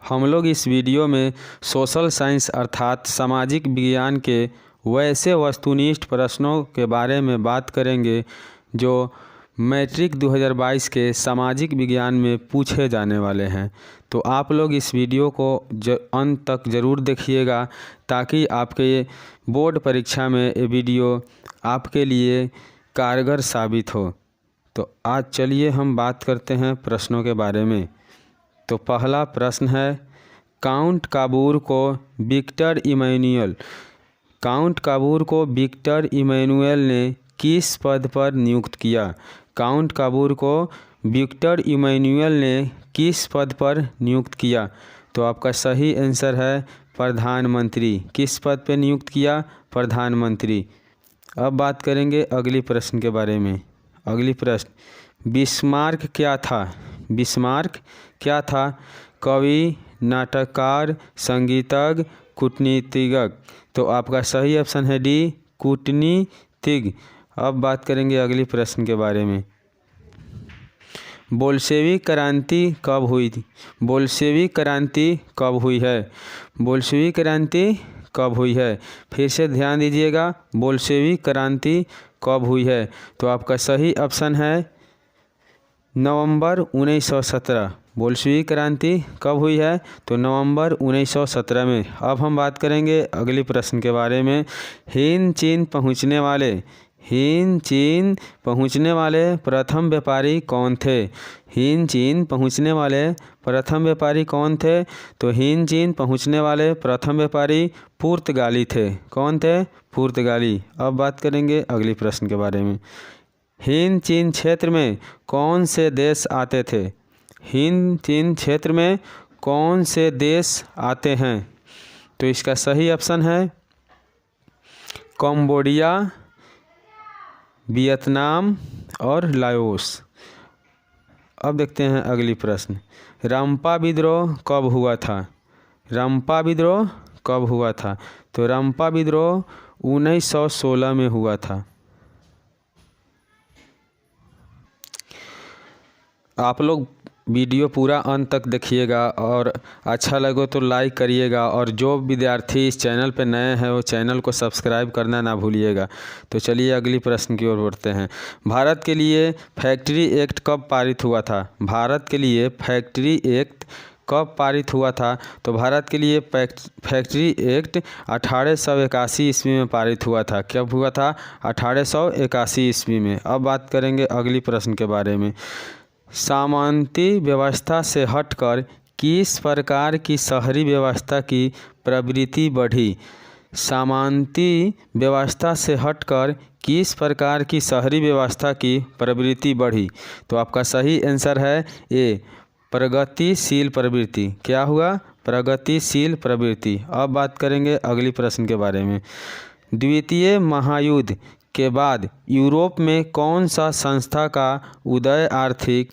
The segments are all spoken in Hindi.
हम लोग इस वीडियो में सोशल साइंस अर्थात सामाजिक विज्ञान के वैसे वस्तुनिष्ठ प्रश्नों के बारे में बात करेंगे जो मैट्रिक 2022 के सामाजिक विज्ञान में पूछे जाने वाले हैं। तो आप लोग इस वीडियो को अंत तक ज़रूर देखिएगा ताकि आपके बोर्ड परीक्षा में ये वीडियो आपके लिए कारगर साबित हो। तो आज चलिए हम बात करते हैं प्रश्नों के बारे में। तो पहला प्रश्न है, काउंट काबूर को विक्टर इमैनुअल ने किस पद पर नियुक्त किया? काउंट काबूर को विक्टर इमैनुअल ने किस पद पर नियुक्त किया? तो आपका सही आंसर है प्रधानमंत्री। किस पद पर नियुक्त किया? प्रधानमंत्री। अब बात करेंगे अगली प्रश्न के बारे में। अगली प्रश्न, बिस्मार्क क्या था? बिस्मार्क क्या था? कवि, नाटककार, संगीतज्ञ, कूटनीतिज्ञ। तो आपका सही ऑप्शन है डी, कूटनीतिज्ञ। अब बात करेंगे अगली प्रश्न के बारे में। बोल्शेविक क्रांति कब हुई थी? बोल्शेविक क्रांति कब हुई है? बोल्शेविक क्रांति कब हुई है? फिर से ध्यान दीजिएगा, बोल्शेविक क्रांति कब हुई है? तो आपका सही ऑप्शन है नवंबर 1917। बोल्शेविक क्रांति कब हुई है? तो नवंबर 1917 में। अब हम बात करेंगे अगली प्रश्न के बारे में। हिंद चीन पहुंचने वाले प्रथम व्यापारी कौन थे? हिंद चीन पहुंचने वाले प्रथम व्यापारी कौन थे? तो हिंद चीन पहुंचने वाले प्रथम व्यापारी पुर्तगाली थे। कौन थे? पुर्तगाली। अब बात करेंगे अगली प्रश्न के बारे में। हिंद चीन क्षेत्र में कौन से देश आते थे? हिंद चीन क्षेत्र में कौन से देश आते हैं? तो इसका सही ऑप्शन है कंबोडिया, वियतनाम और लाओस। अब देखते हैं अगली प्रश्न। रंपा विद्रोह कब हुआ था? रंपा विद्रोह कब हुआ था? तो रंपा विद्रोह 1916 में हुआ था। आप लोग वीडियो पूरा अंत तक देखिएगा और अच्छा लगे तो लाइक करिएगा, और जो विद्यार्थी इस चैनल पर नए हैं वो चैनल को सब्सक्राइब करना ना भूलिएगा। तो चलिए अगली प्रश्न की ओर बढ़ते हैं। भारत के लिए फैक्ट्री एक्ट कब पारित हुआ था? भारत के लिए फैक्ट्री एक्ट कब पारित हुआ था? तो भारत के लिए फैक्ट्री एक्ट 1881 ईस्वी में पारित हुआ था। कब हुआ था? 1881 ईस्वी में। अब बात करेंगे अगली प्रश्न के बारे में। सामंती व्यवस्था से हटकर किस प्रकार की शहरी व्यवस्था की प्रवृत्ति बढ़ी? सामंती व्यवस्था से हटकर किस प्रकार की शहरी व्यवस्था की प्रवृत्ति बढ़ी? तो आपका सही आंसर है ए, प्रगतिशील प्रवृत्ति। क्या हुआ? प्रगतिशील प्रवृत्ति। अब बात करेंगे अगली प्रश्न के बारे में। द्वितीय महायुद्ध के बाद यूरोप में कौन सा संस्था का उदय आर्थिक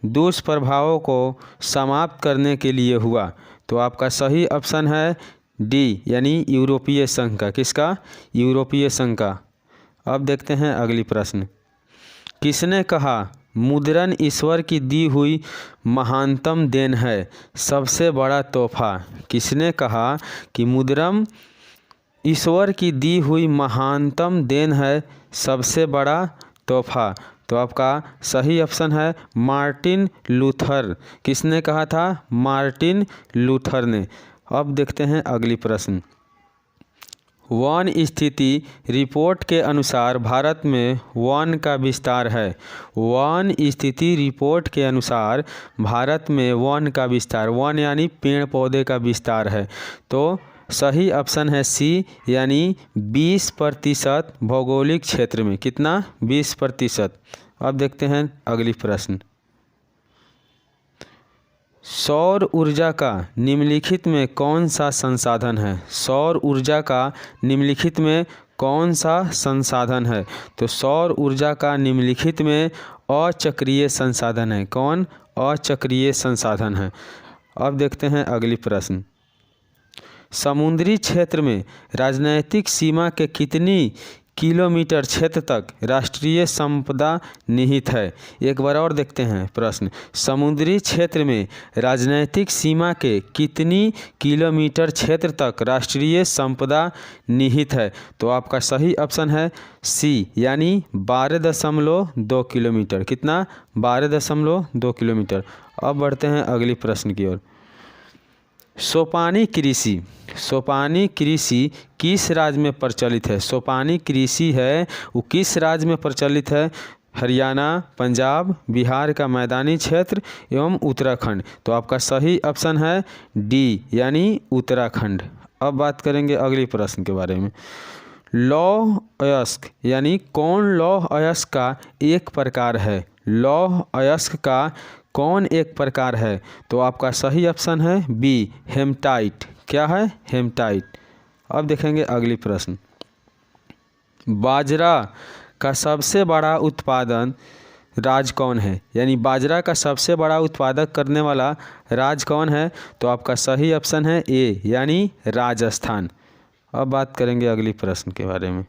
दुष्प्रभावों को समाप्त करने के लिए हुआ? तो आपका सही ऑप्शन है डी, यानी यूरोपीय संघ का। किसका? यूरोपीय संघ का। अब देखते हैं अगली प्रश्न। किसने कहा मुद्रण ईश्वर की दी हुई महानतम देन है, सबसे बड़ा तोहफा? किसने कहा कि मुद्रण ईश्वर की दी हुई महानतम देन है, सबसे बड़ा तोहफा? तो आपका सही ऑप्शन है मार्टिन लूथर। किसने कहा था? मार्टिन लूथर ने। अब देखते हैं अगली प्रश्न। वन स्थिति रिपोर्ट के अनुसार भारत में वन का विस्तार है। वन स्थिति रिपोर्ट के अनुसार भारत में वन का विस्तार, वन यानी पेड़ पौधे का विस्तार है। तो सही ऑप्शन है सी, यानी 20% भौगोलिक क्षेत्र में। कितना? 20%। अब देखते हैं अगली प्रश्न। सौर ऊर्जा का निम्नलिखित में कौन सा संसाधन है? सौर ऊर्जा का निम्नलिखित में कौन सा संसाधन है? तो सौर ऊर्जा का निम्नलिखित में अचक्रीय संसाधन है। कौन? अचक्रीय संसाधन है। अब देखते हैं अगली प्रश्न। समुद्री क्षेत्र में राजनैतिक सीमा के किलोमीटर क्षेत्र तक राष्ट्रीय संपदा निहित है। एक बार और देखते हैं प्रश्न, समुद्री क्षेत्र में राजनीतिक सीमा के कितनी किलोमीटर क्षेत्र तक राष्ट्रीय संपदा निहित है? तो आपका सही ऑप्शन है सी, यानी 12.2 किलोमीटर। कितना? 12.2 किलोमीटर। अब बढ़ते हैं अगली प्रश्न की ओर। सोपानी कृषि किस राज्य में प्रचलित है? सोपानी कृषि है वो किस राज्य में प्रचलित है? हरियाणा, पंजाब, बिहार का मैदानी क्षेत्र एवं उत्तराखंड। तो आपका सही ऑप्शन है डी, यानी उत्तराखंड। अब बात करेंगे अगली प्रश्न के बारे में। लौह अयस्क यानी कौन लौह अयस्क का एक प्रकार है? लौह अयस्क का कौन एक प्रकार है? तो आपका सही ऑप्शन है बी, हेमटाइट। क्या है? हेमटाइट। अब देखेंगे अगली प्रश्न। बाजरा का सबसे बड़ा उत्पादन राज्य कौन है? यानी बाजरा का सबसे बड़ा उत्पादक करने वाला राज्य कौन है? तो आपका सही ऑप्शन है ए, यानी राजस्थान। अब बात करेंगे अगली प्रश्न के बारे में।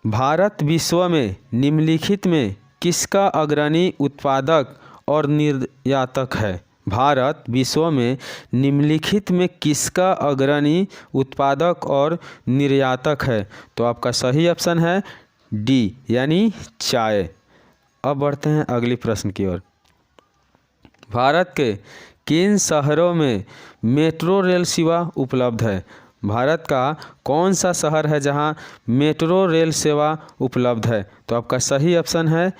भारत विश्व में निम्नलिखित में किसका अग्रणी उत्पादक और निर्यातक है? भारत विश्व में निम्नलिखित में किसका अग्रणी उत्पादक और निर्यातक है? तो आपका सही ऑप्शन है डी, यानी चाय। अब बढ़ते हैं अगली प्रश्न की ओर। भारत के किन शहरों में मेट्रो रेल सेवा उपलब्ध है? भारत का कौन सा शहर है जहां मेट्रो रेल सेवा उपलब्ध है? तो आपका सही ऑप्शन है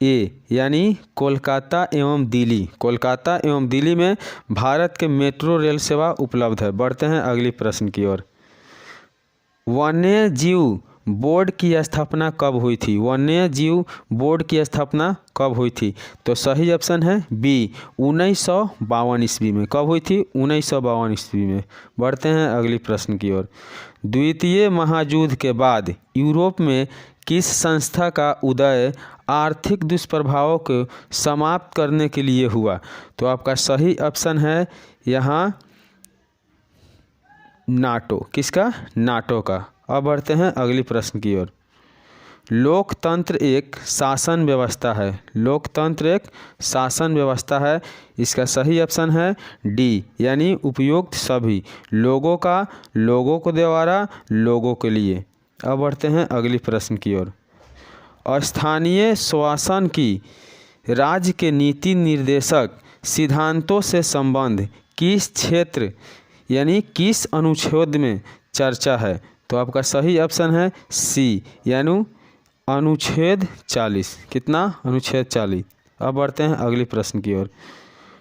ए, यानी कोलकाता एवं दिल्ली। कोलकाता एवं दिल्ली में भारत के मेट्रो रेल सेवा उपलब्ध है। बढ़ते हैं अगली प्रश्न की ओर। वन्य जीव बोर्ड की स्थापना कब हुई थी? वन्य जीव बोर्ड की स्थापना कब हुई थी? तो सही ऑप्शन है बी, 1952 ईस्वी में। कब हुई थी? 1952 ईस्वी में। बढ़ते हैं अगली प्रश्न की ओर। द्वितीय महायुद्ध के बाद यूरोप में किस संस्था का उदय आर्थिक दुष्प्रभावों को समाप्त करने के लिए हुआ? तो आपका सही ऑप्शन है यहाँ नाटो। किसका? नाटो का। अब बढ़ते हैं अगली प्रश्न की ओर। लोकतंत्र एक शासन व्यवस्था है। लोकतंत्र एक शासन व्यवस्था है। इसका सही ऑप्शन है डी, यानी उपयुक्त सभी लोगों का, लोगों को द्वारा, लोगों के लिए। अब बढ़ते हैं अगली प्रश्न की ओर। स्थानीय शासन की राज्य के नीति निर्देशक सिद्धांतों से संबंध किस क्षेत्र यानी किस अनुच्छेद में चर्चा है? तो आपका सही ऑप्शन है सी, यानी अनुच्छेद 40। कितना? अनुच्छेद 40। अब बढ़ते हैं अगली प्रश्न की ओर।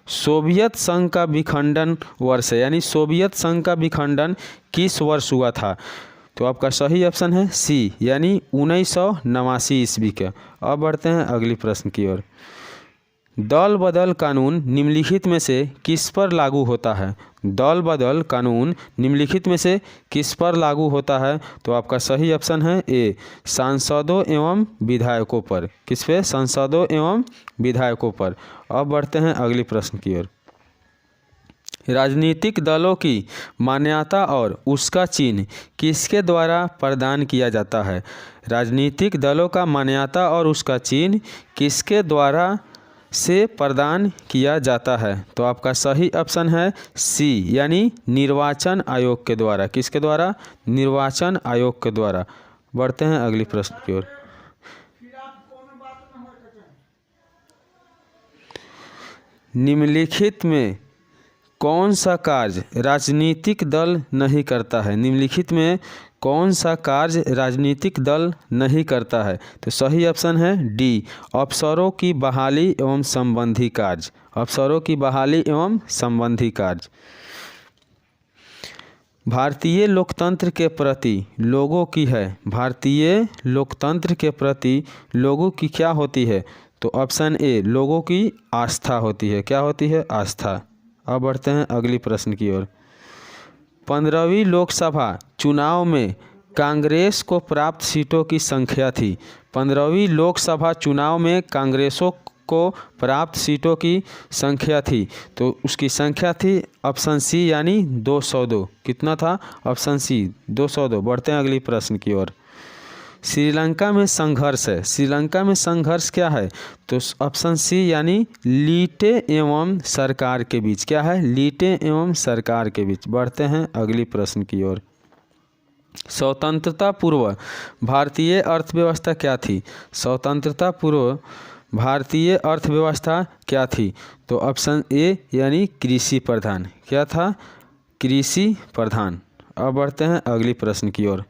सोवियत संघ का विखंडन वर्ष है, यानी सोवियत संघ का विखंडन किस वर्ष हुआ था? तो आपका सही ऑप्शन है सी, यानी 1989 ईस्वी का। अब बढ़ते हैं अगली प्रश्न की ओर। दल बदल कानून निम्नलिखित में से किस पर लागू होता है? दल बदल कानून निम्नलिखित में से किस पर लागू होता है? तो आपका सही ऑप्शन है ए, सांसदों एवं विधायकों पर। किस पे? सांसदों एवं विधायकों पर। अब बढ़ते हैं अगली प्रश्न की ओर। राजनीतिक दलों की मान्यता और उसका चिन्ह किसके द्वारा प्रदान किया जाता है? राजनीतिक दलों का मान्यता और उसका चिन्ह किसके द्वारा से प्रदान किया जाता है? तो आपका सही ऑप्शन है सी, यानी निर्वाचन आयोग के द्वारा। किसके द्वारा? निर्वाचन आयोग के द्वारा। बढ़ते हैं अगली प्रश्न की ओर। निम्नलिखित में कौन सा कार्य राजनीतिक दल नहीं करता है? निम्नलिखित में कौन सा कार्य राजनीतिक दल नहीं करता है? तो सही ऑप्शन है डी, अफसरों की बहाली एवं संबंधी कार्य। अफसरों की बहाली एवं संबंधी कार्य। भारतीय लोकतंत्र के प्रति लोगों की है। भारतीय लोकतंत्र के प्रति लोगों की क्या होती है? तो ऑप्शन ए, लोगों की आस्था होती है। क्या होती है? आस्था। अब बढ़ते हैं अगली प्रश्न की ओर। 15वीं लोकसभा चुनाव में कांग्रेस को प्राप्त सीटों की संख्या थी। 15वीं लोकसभा चुनाव में कांग्रेस को प्राप्त सीटों की संख्या थी, तो उसकी संख्या थी ऑप्शन सी यानी 202। कितना था? Option C 202। बढ़ते हैं अगली प्रश्न की ओर। श्रीलंका में संघर्ष है। श्रीलंका में संघर्ष क्या है? तो ऑप्शन सी यानी लीटे एवं सरकार के बीच। क्या है? लीटे एवं सरकार के बीच। बढ़ते हैं अगली प्रश्न की ओर। स्वतंत्रता पूर्व भारतीय अर्थव्यवस्था क्या थी? स्वतंत्रता पूर्व भारतीय अर्थव्यवस्था क्या थी? तो ऑप्शन ए यानी कृषि प्रधान। क्या था? कृषि प्रधान। अब बढ़ते हैं अगली प्रश्न की ओर।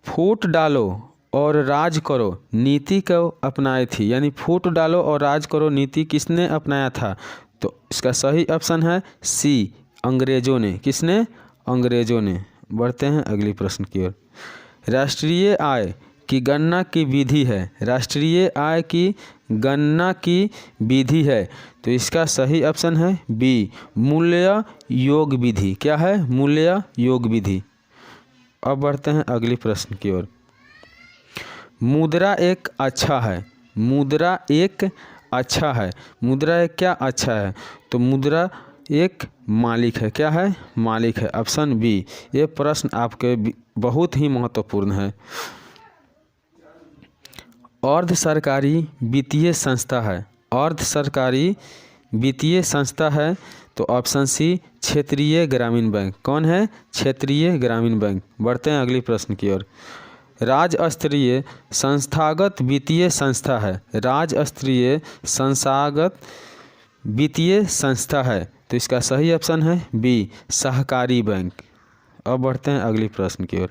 फूट डालो और राज करो नीति को अपनाई थी, यानी फूट डालो और राज करो नीति किसने अपनाया था? तो इसका सही ऑप्शन है सी, अंग्रेजों ने। किसने? अंग्रेजों ने। बढ़ते हैं अगली प्रश्न की ओर। राष्ट्रीय आय की गणना की विधि है। राष्ट्रीय आय की गणना की विधि है, तो इसका सही ऑप्शन है बी, मूल्य योग विधि। क्या है? मूल्य योग विधि। अब बढ़ते हैं अगली प्रश्न की ओर। मुद्रा एक अच्छा है। मुद्रा एक अच्छा है। मुद्रा एक क्या अच्छा है? तो मुद्रा एक मालिक है। क्या है? मालिक है। Option B. ये प्रश्न आपके बहुत ही महत्वपूर्ण है। अर्ध सरकारी वित्तीय संस्था है। अर्ध सरकारी वित्तीय संस्था है, तो ऑप्शन सी क्षेत्रीय ग्रामीण बैंक। कौन है? क्षेत्रीय ग्रामीण बैंक। बढ़ते हैं अगली प्रश्न की ओर। राज्य स्तरीय संस्थागत वित्तीय संस्था है। राज्य स्तरीय संस्थागत वित्तीय संस्था है, तो इसका सही ऑप्शन है बी, सहकारी बैंक। अब बढ़ते हैं अगली प्रश्न की ओर।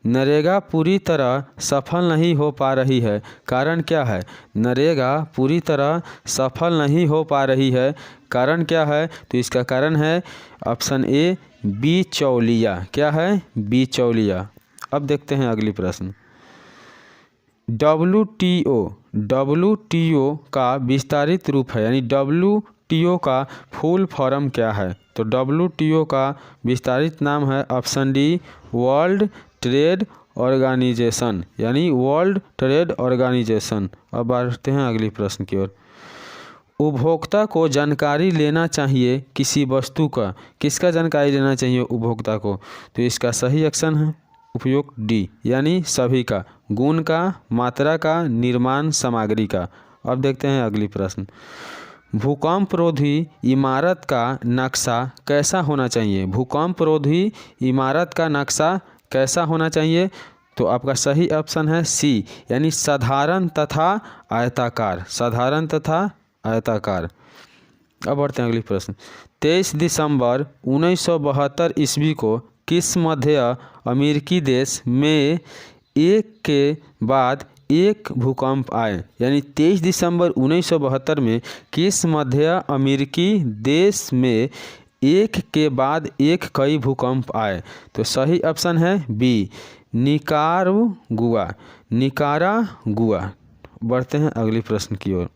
नरेगा पूरी तरह सफल नहीं हो पा रही है, कारण क्या है? नरेगा पूरी तरह सफल नहीं हो पा रही है, कारण क्या है? तो इसका कारण है ऑप्शन ए, बिचौलिया। क्या है? बिचौलिया। अब देखते हैं अगली प्रश्न। WTO का विस्तारित रूप है, यानी WTO का फुल फॉर्म क्या है? तो WTO का विस्तारित नाम है option D, world trade organisation, यानी वर्ल्ड ट्रेड ऑर्गेनाइजेशन। अब बढ़ते हैं अगली प्रश्न की ओर। उपभोक्ता को जानकारी लेना चाहिए किसी वस्तु का। किसका जानकारी लेना चाहिए उपभोक्ता को? तो इसका सही ऑप्शन है उपयुक्त डी, यानी सभी का, गुण का, मात्रा का, निर्माण सामग्री का। अब देखते हैं अगली प्रश्न। भूकंपरोधी इमारत का नक्शा कैसा होना चाहिए? भूकंपरोधी इमारत का नक्शा कैसा होना चाहिए? तो आपका सही ऑप्शन है सी, यानी साधारण तथा आयताकार। साधारण तथा आयताकार। अब बढ़ते हैं अगली प्रश्न। 23 दिसंबर 1972 ईस्वी को किस मध्य अमेरिकी देश में एक के बाद एक भूकंप आए? यानी 23 दिसंबर 1972 में किस मध्य अमेरिकी देश में एक के बाद एक कई भूकंप आए? तो सही ऑप्शन है बी, निकारागुआ। निकारागुआ। बढ़ते हैं अगली प्रश्न की ओर।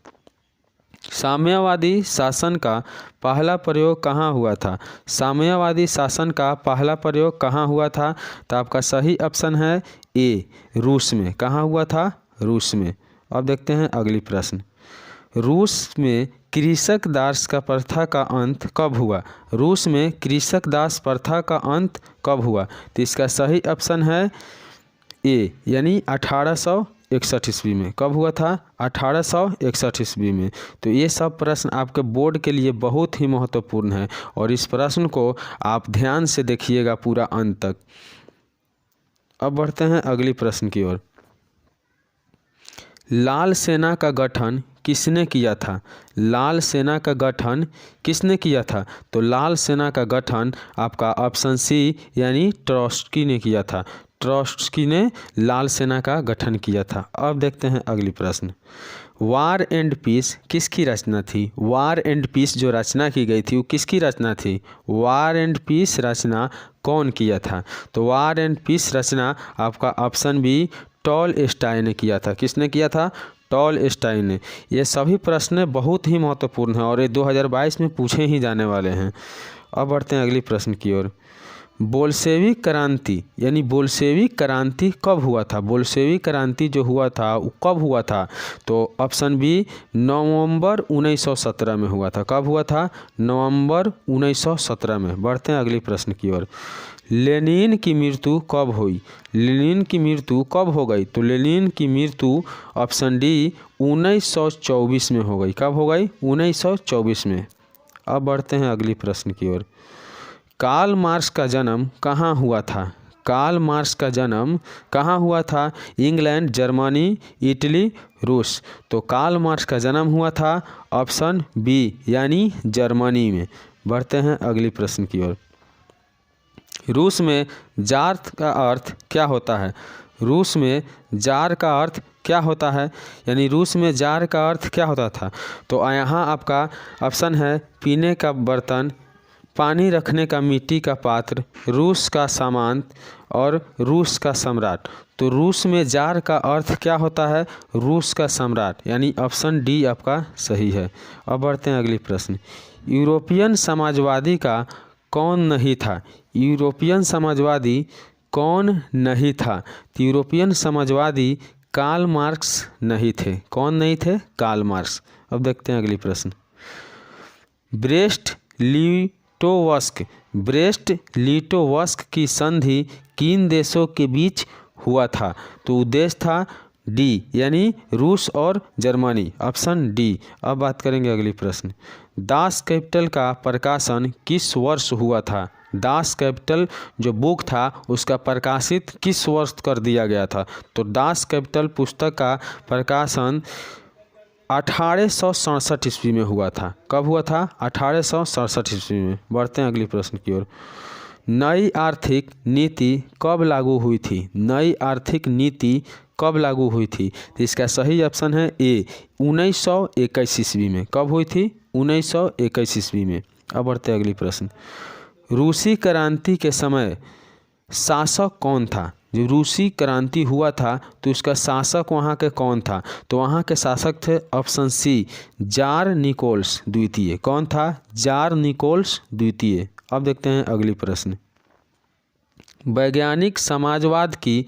साम्यवादी शासन का पहला प्रयोग कहाँ हुआ था? साम्यवादी शासन का पहला प्रयोग कहाँ हुआ था? तो आपका सही ऑप्शन है ए, रूस में। कहाँ हुआ था? रूस में। अब देखते हैं अगली प्रश्न। रूस में कृषक दास का प्रथा का अंत कब हुआ? रूस में कृषक दास प्रथा का अंत कब हुआ? तो इसका सही ऑप्शन है ए, यानी 1861 ईस्वी में। कब हुआ था? 1861 ईस्वी में। तो ये सब प्रश्न आपके बोर्ड के लिए बहुत ही महत्वपूर्ण है, और इस प्रश्न को आप ध्यान से देखिएगा पूरा अंत तक। अब बढ़ते हैं अगली प्रश्न की ओर। लाल सेना का गठन किसने किया था? लाल सेना का गठन किसने किया था? तो लाल सेना का गठन आपका ऑप्शन सी, यानी ट्रॉट्स्की ने किया था। ट्रॉट्स्की ने लाल सेना का गठन किया था। अब देखते हैं अगली प्रश्न। वार एंड पीस किसकी रचना थी? वार एंड पीस जो रचना की गई थी वो किसकी रचना थी? वार एंड पीस रचना कौन किया था? तो वार एंड पीस रचना आपका ऑप्शन बी, टॉलस्टॉय ने किया था। किसने किया था? टॉलस्टॉय ने। ये सभी प्रश्न बहुत ही महत्वपूर्ण हैं और ये 2022 में पूछे ही जाने वाले हैं। अब बढ़ते हैं अगली प्रश्न की ओर। बोल्शेविक क्रांति यानी बोल्शेविक क्रांति कब हुआ था? बोल्शेविक क्रांति जो हुआ था वो कब हुआ था? तो ऑप्शन बी नवंबर 1917 में हुआ था। कब हुआ था? नवंबर 1917 में। बढ़ते हैं अगले प्रश्न की ओर। लेनिन की मृत्यु कब हुई? लेनिन की मृत्यु कब हो गई? तो लेनिन की मृत्यु ऑप्शन डी 1924 में हो गई। कब हो गई? 1924 में। अब बढ़ते हैं अगली प्रश्न की ओर। कार्ल मार्क्स का जन्म कहाँ हुआ था? कार्ल मार्क्स का जन्म कहाँ हुआ था? इंग्लैंड, जर्मनी, इटली, रूस। तो कार्ल मार्क्स का जन्म हुआ था ऑप्शन बी यानी जर्मनी में। बढ़ते हैं अगली प्रश्न की ओर। रूस में जार का अर्थ क्या होता है? रूस में जार का अर्थ क्या होता है? यानी रूस में जार का अर्थ क्या होता था? तो यहाँ आपका ऑप्शन है पीने का बर्तन, पानी रखने का मिट्टी का पात्र, रूस का सामान और रूस का सम्राट। तो रूस में जार का अर्थ क्या होता है? रूस का सम्राट, यानी ऑप्शन डी आपका सही है। अब बढ़ते हैं अगली प्रश्न। यूरोपियन समाजवादी का कौन नहीं था? यूरोपियन समाजवादी कौन नहीं था? तो यूरोपियन समाजवादी कार्ल मार्क्स नहीं थे। कौन नहीं थे? Karl Marx. अब देखते हैं अगली प्रश्न। ब्रेस्ट लिटोवस्क की संधि किन देशों के बीच हुआ था? तो देश था डी यानी रूस और जर्मनी। Option D. अब बात करेंगे अगली प्रश्न। दास कैपिटल का प्रकाशन किस वर्ष हुआ था? दास कैपिटल जो बुक था उसका प्रकाशित किस वर्ष कर दिया गया था? तो दास कैपिटल पुस्तक का प्रकाशन 1867 ईस्वी में हुआ था। कब हुआ था? 1867 ईस्वी में। बढ़ते हैं अगली प्रश्न की ओर। नई आर्थिक नीति कब लागू हुई थी? नई आर्थिक नीति कब लागू हुई थी? तो इसका सही ऑप्शन है ए 1921 ईस्वी में। कब हुई थी? 1921 ईस्वी में। अब बढ़ते हैं अगली प्रश्न। रूसी क्रांति के समय शासक कौन था? जो रूसी क्रांति हुआ था तो उसका शासक वहाँ के कौन था? तो वहाँ के शासक थे ऑप्शन सी जार निकोल्स द्वितीय। कौन था? जार निकोल्स द्वितीय। अब देखते हैं अगली प्रश्न। वैज्ञानिक समाजवाद की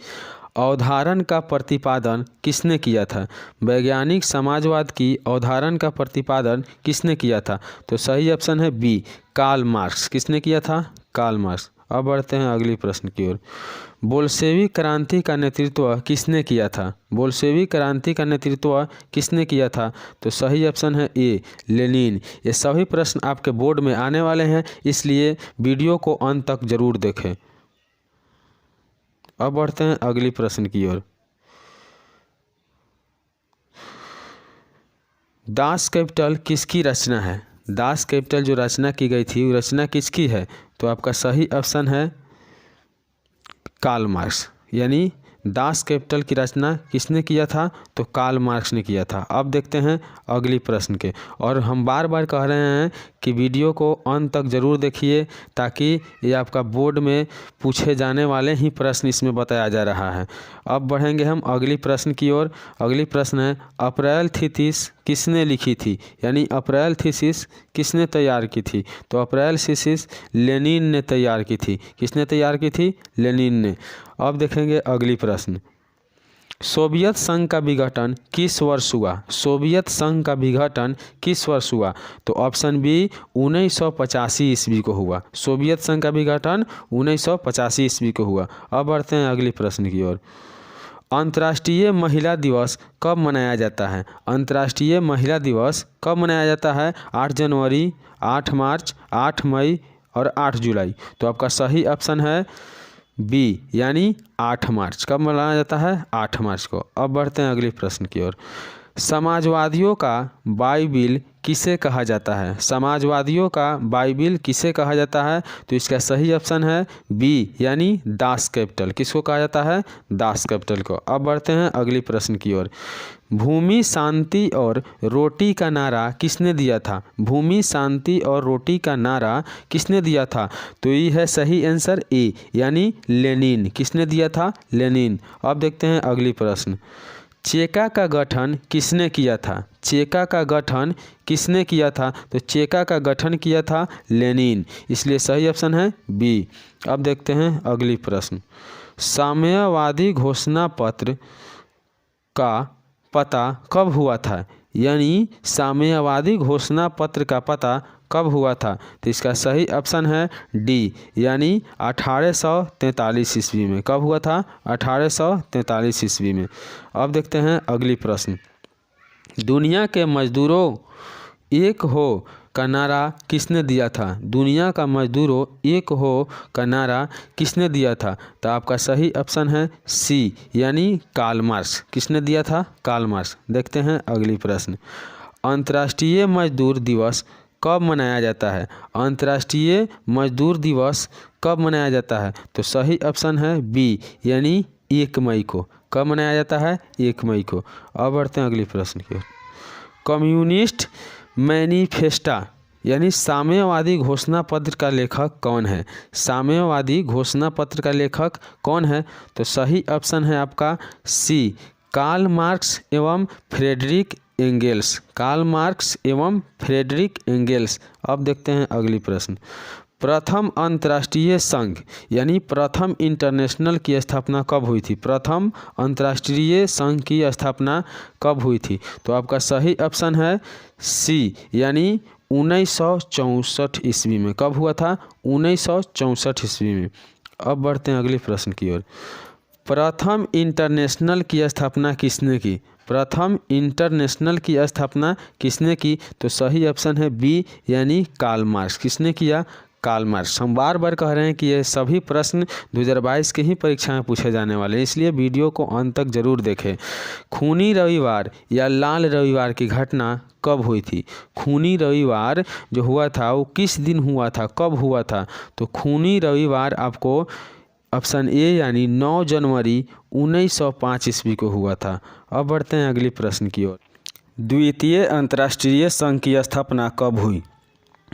अवधारण का प्रतिपादन किसने किया था? वैज्ञानिक समाजवाद की अवधारण का प्रतिपादन किसने किया था? तो सही ऑप्शन है बी कार्ल मार्क्स। किसने किया था? Karl Marx. अब बढ़ते हैं अगली प्रश्न की ओर। बोल्शेविक क्रांति का नेतृत्व किसने किया था? बोल्शेविक क्रांति का नेतृत्व किसने किया था? तो सही ऑप्शन है ए लेनिन। ये सभी प्रश्न आपके बोर्ड में आने वाले हैं, इसलिए वीडियो को अंत तक जरूर देखें। अब बढ़ते हैं अगली प्रश्न की ओर। दास कैपिटल किसकी रचना है? दास कैपिटल जो रचना की गई थी वो रचना किसकी है? तो आपका सही ऑप्शन है कार्ल मार्क्स। यानी दास कैपिटल की रचना किसने किया था? तो कार्ल मार्क्स ने किया था। अब देखते हैं अगली प्रश्न के। और हम बार बार कह रहे हैं कि वीडियो को अंत तक ज़रूर देखिए, ताकि ये आपका बोर्ड में पूछे जाने वाले ही प्रश्न इसमें बताया जा रहा है। अब बढ़ेंगे हम अगली प्रश्न की ओर। अगली प्रश्न है अप्रैल थीसिस किसने लिखी थी? यानी अप्रैल थीसिस किसने तैयार की थी? तो अप्रैल थीसिस लेनिन ने तैयार की थी। किसने तैयार की थी? लेनिन ने। अब देखेंगे अगली प्रश्न। सोवियत संघ का विघटन किस वर्ष हुआ? सोवियत संघ का विघटन किस वर्ष हुआ? तो ऑप्शन बी 1985 ईस्वी को हुआ। सोवियत संघ का विघटन 1985 ईस्वी को हुआ। अब बढ़ते हैं अगली प्रश्न की ओर। अंतर्राष्ट्रीय महिला दिवस कब मनाया जाता है? अंतर्राष्ट्रीय महिला दिवस कब मनाया जाता है? 8 जनवरी, 8 मार्च, 8 मई और 8 जुलाई। तो आपका सही ऑप्शन है बी यानी 8 मार्च। कब मनाया जाता है? 8 मार्च को। अब बढ़ते हैं अगले प्रश्न की ओर। समाजवादियों का बाइबिल किसे कहा जाता है? समाजवादियों का बाइबिल किसे कहा जाता है? तो इसका सही ऑप्शन है बी यानी दास कैपिटल। किसको कहा जाता है? दास कैपिटल को। अब बढ़ते हैं अगली प्रश्न की ओर। भूमि, शांति और रोटी का नारा किसने दिया था? भूमि, शांति और रोटी का नारा किसने दिया था? तो ये है सही आंसर ए यानी लेनिन। किसने दिया था? लेनिन। अब देखते हैं अगली प्रश्न। चेका का गठन किसने किया था? चेका का गठन किसने किया था? तो चेका का गठन किया था लेनिन, इसलिए सही ऑप्शन है बी। अब देखते हैं अगली प्रश्न। साम्यवादी घोषणा पत्र का पता कब हुआ था? यानी साम्यवादी घोषणा पत्र का पता कब हुआ था? तो इसका सही ऑप्शन है डी, यानी 1843 ईस्वी में। कब हुआ था? 1843 ईस्वी में। अब देखते हैं अगली प्रश्न। दुनिया के मजदूरों एक हो का नारा किसने दिया था? दुनिया का मजदूरों एक हो का नारा किसने दिया था? तो आपका सही ऑप्शन है सी, यानी कार्ल मार्क्स। किसने दिया था? Karl Marx. देखते हैं अगली प्रश्न। अंतर्राष्ट्रीय मजदूर दिवस कब मनाया जाता है? अंतर्राष्ट्रीय मजदूर दिवस कब मनाया जाता है? तो सही ऑप्शन है बी, यानी 1 मई को। कब मनाया जाता है? 1 मई को। अब बढ़ते हैं अगली प्रश्न की ओर। कम्युनिस्ट मैनिफेस्टा यानी साम्यवादी घोषणा पत्र का लेखक कौन है? साम्यवादी घोषणा पत्र का लेखक कौन है? तो सही ऑप्शन है आपका सी, कार्ल मार्क्स एवं फ्रेडरिक एंगेल्स। कार्ल मार्क्स एवं फ्रेडरिक एंगेल्स। अब देखते हैं अगली प्रश्न। प्रथम अंतर्राष्ट्रीय संघ यानी प्रथम इंटरनेशनल की स्थापना कब हुई थी? प्रथम अंतर्राष्ट्रीय संघ की स्थापना कब हुई थी? तो आपका सही ऑप्शन है सी, यानी 1964 ईस्वी में। कब हुआ था? 1964 ईस्वी में। अब बढ़ते हैं अगले प्रश्न की ओर। प्रथम इंटरनेशनल की स्थापना किसने की? प्रथम इंटरनेशनल की स्थापना किसने की? तो सही ऑप्शन है बी, यानी कार्ल मार्क्स। किसने किया? Karl Marx. हम बार बार कह रहे हैं कि ये सभी प्रश्न 2022 के ही परीक्षा में पूछे जाने वाले हैं, इसलिए वीडियो को अंत तक जरूर देखें। खूनी रविवार या लाल रविवार की घटना कब हुई थी? खूनी रविवार जो हुआ था वो किस दिन हुआ था, कब हुआ था? तो खूनी रविवार आपको ऑप्शन ए यानी 9 जनवरी 1905 ईस्वी को हुआ था। अब बढ़ते हैं अगली प्रश्न की ओर। द्वितीय अंतर्राष्ट्रीय संघ की स्थापना कब हुई?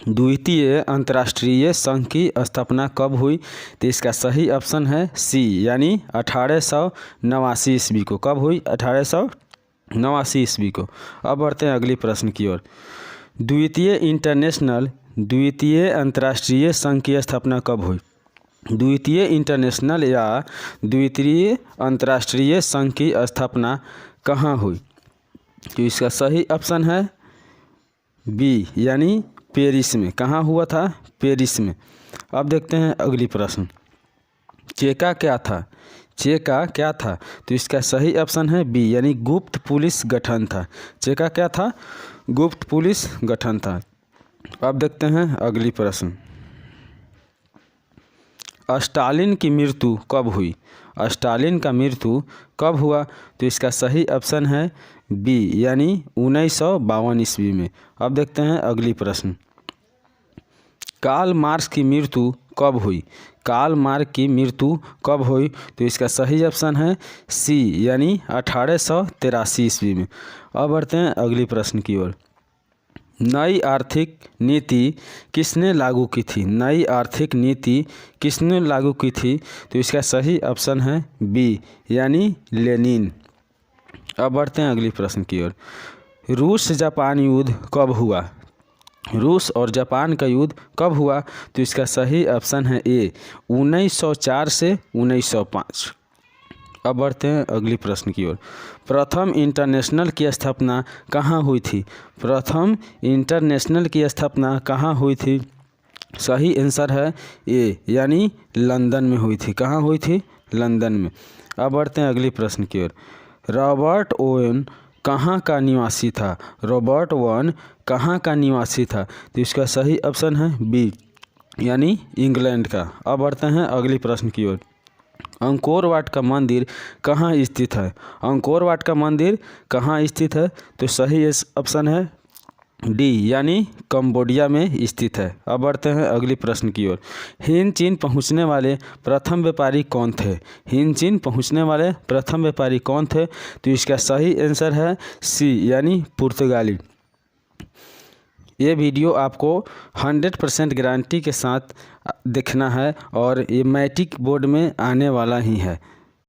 द्वितीय अंतर्राष्ट्रीय संघ की स्थापना कब हुई? तो इसका सही ऑप्शन है सी, यानी 1889 ईस्वी को। कब हुई? 1889 ईस्वी को। अब बढ़ते हैं अगली प्रश्न की ओर। द्वितीय अंतर्राष्ट्रीय संघ की स्थापना कब हुई? द्वितीय इंटरनेशनल या द्वितीय अंतर्राष्ट्रीय संघ की स्थापना कहाँ हुई? तो इसका सही ऑप्शन है बी, यानी पेरिस में। कहाँ हुआ था? पेरिस में। अब देखते हैं अगली प्रश्न। चेका क्या था? चेका क्या था? तो इसका सही ऑप्शन है बी, यानी गुप्त पुलिस गठन था। चेका क्या था? गुप्त पुलिस गठन था। अब देखते हैं अगली प्रश्न। स्टालिन की मृत्यु कब हुई? स्टालिन का मृत्यु कब हुआ? तो इसका सही ऑप्शन है बी, यानी 1952 ईस्वी में। अब देखते हैं अगली प्रश्न। कार्ल मार्क्स की मृत्यु कब हुई? कार्ल मार्क्स की मृत्यु कब हुई? तो इसका सही ऑप्शन है सी, यानी 1883 ईस्वी में। अब बढ़ते हैं अगली प्रश्न की ओर। नई आर्थिक नीति किसने लागू की थी? नई आर्थिक नीति किसने लागू की थी? तो इसका सही ऑप्शन है बी, यानी लेनिन। अब बढ़ते हैं अगली प्रश्न की ओर। रूस जापान युद्ध कब हुआ? रूस और जापान का युद्ध कब हुआ? तो इसका सही ऑप्शन है ए, 1904 से 1905। अब बढ़ते हैं अगली प्रश्न की ओर। प्रथम इंटरनेशनल की स्थापना कहाँ हुई थी? प्रथम इंटरनेशनल की स्थापना कहाँ हुई थी? सही आंसर है ए, यानी लंदन में हुई थी। कहाँ हुई थी? लंदन में। अब बढ़ते हैं अगली प्रश्न की ओर। रॉबर्ट ओवन कहाँ का निवासी था? रॉबर्ट ओवन कहाँ का निवासी था? तो इसका सही ऑप्शन है बी, यानी इंग्लैंड का। अब बढ़ते हैं अगली प्रश्न की ओर। अंकोर वाट का मंदिर कहाँ स्थित है? अंकोर वाट का मंदिर कहाँ स्थित है? तो सही ऑप्शन है डी, यानी कंबोडिया में स्थित है। अब बढ़ते हैं अगली प्रश्न की ओर। हिंद चीन पहुंचने वाले प्रथम व्यापारी कौन थे? हिंद चीन पहुंचने वाले प्रथम व्यापारी कौन थे? तो इसका सही आंसर है सी, यानी पुर्तगाली। ये वीडियो आपको 100% गारंटी के साथ देखना है और ये मैट्रिक बोर्ड में आने वाला ही है।